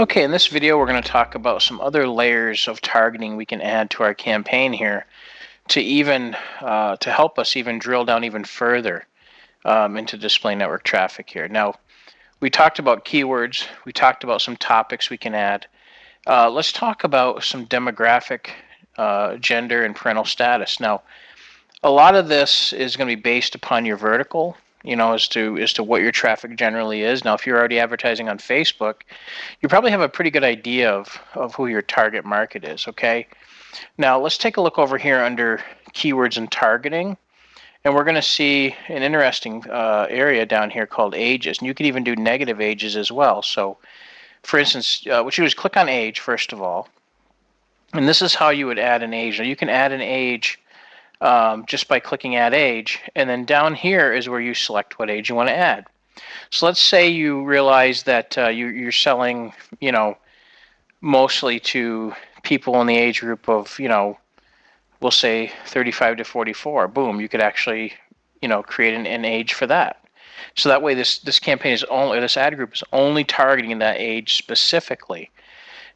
Okay, in this video we're going to talk about some other layers of targeting we can add to our campaign here to help us even drill down even further into display network traffic here. Now, we talked about keywords, we talked about some topics we can add. Let's talk about some demographic, gender, and parental status. Now, a lot of this is going to be based upon your vertical, as to what your traffic generally is. Now, if you're already advertising on Facebook, you probably have a pretty good idea of who your target market is, okay? Now, let's take a look over here under keywords and targeting, and we're going to see an interesting area down here called ages, and you can even do negative ages as well. So, for instance, what you do is click on age, first of all, and this is how you would add an age. Now, you can add an age just by clicking add age, and then down here is where you select what age you want to add. So let's say you realize that you're selling, mostly to people in the age group of, we'll say 35 to 44. Boom, you could actually, create an age for that. So that way this campaign is only, this ad group is only targeting that age specifically.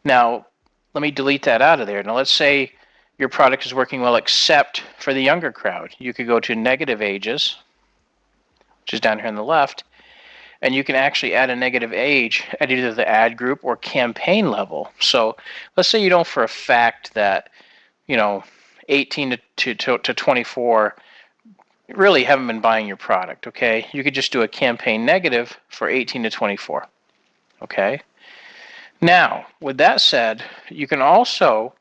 Now, let me delete that out of there. Now let's say your product is working well except for the younger crowd. You could go to negative ages, which is down here on the left, and you can actually add a negative age at either the ad group or campaign level. So let's say you know for a fact that 18 to 24 really haven't been buying your product, okay? You could just do a campaign negative for 18 to 24, okay? Now, with that said, you can also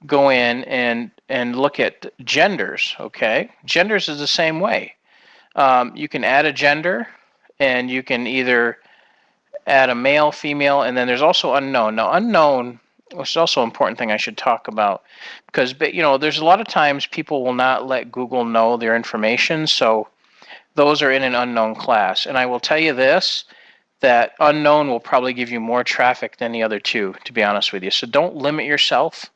go in and look at genders, okay? Genders is the same way. You can add a gender, and you can either add a male, female, and then there's also unknown. Now, unknown, which is also an important thing I should talk about, because there's a lot of times people will not let Google know their information, so those are in an unknown class. And I will tell you this, that unknown will probably give you more traffic than the other two, to be honest with you. So don't limit yourself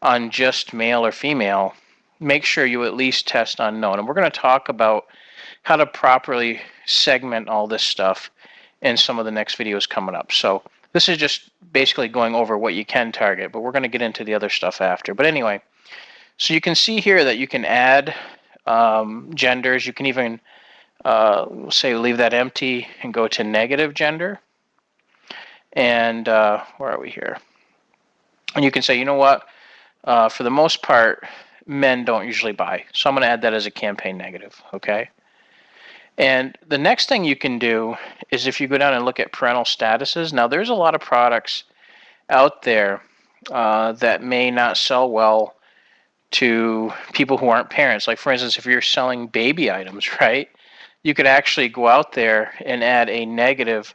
on just male or female. Make sure you at least test unknown. And we're going to talk about how to properly segment all this stuff in some of the next videos coming up. So this is just basically going over what you can target, but we're going to get into the other stuff after. But anyway, so you can see here that you can add genders. You can even say leave that empty and go to negative gender. And where are we here? And you can say, you know what? For the most part, men don't usually buy. So I'm going to add that as a campaign negative, okay? And the next thing you can do is if you go down and look at parental statuses. Now, there's a lot of products out there that may not sell well to people who aren't parents. Like, for instance, if you're selling baby items, right? You could actually go out there and add a negative,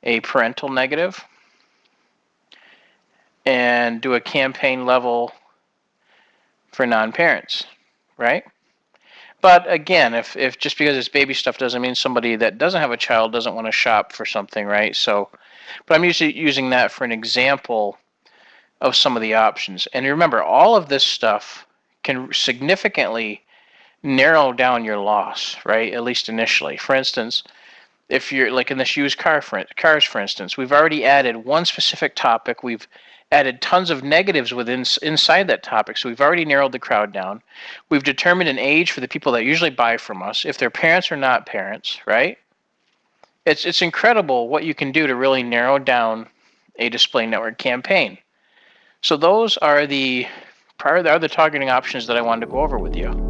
a parental negative, and do a campaign level for non-parents, right? But again, if just because it's baby stuff doesn't mean somebody that doesn't have a child doesn't want to shop for something, right? So, but I'm usually using that for an example of some of the options. And remember, all of this stuff can significantly narrow down your loss, right? At least initially. For instance, if you're like in this used cars, for instance, we've already added one specific topic. We've added tons of negatives inside that topic, so we've already narrowed the crowd down. We've determined an age for the people that usually buy from us, if they're parents or not parents, right? It's incredible what you can do to really narrow down a display network campaign. So those are the targeting options that I wanted to go over with you.